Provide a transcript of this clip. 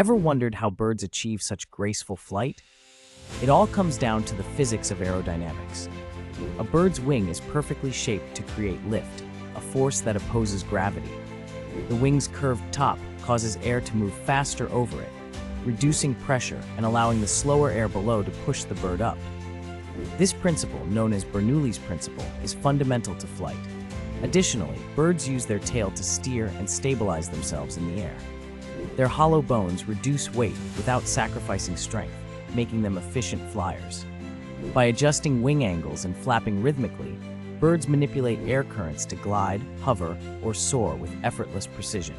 Ever wondered how birds achieve such graceful flight? It all comes down to the physics of aerodynamics. A bird's wing is perfectly shaped to create lift, a force that opposes gravity. The wing's curved top causes air to move faster over it, reducing pressure and allowing the slower air below to push the bird up. This principle, known as Bernoulli's principle, is fundamental to flight. Additionally, birds use their tail to steer and stabilize themselves in the air. Their hollow bones reduce weight without sacrificing strength, making them efficient flyers. By adjusting wing angles and flapping rhythmically, birds manipulate air currents to glide, hover, or soar with effortless precision.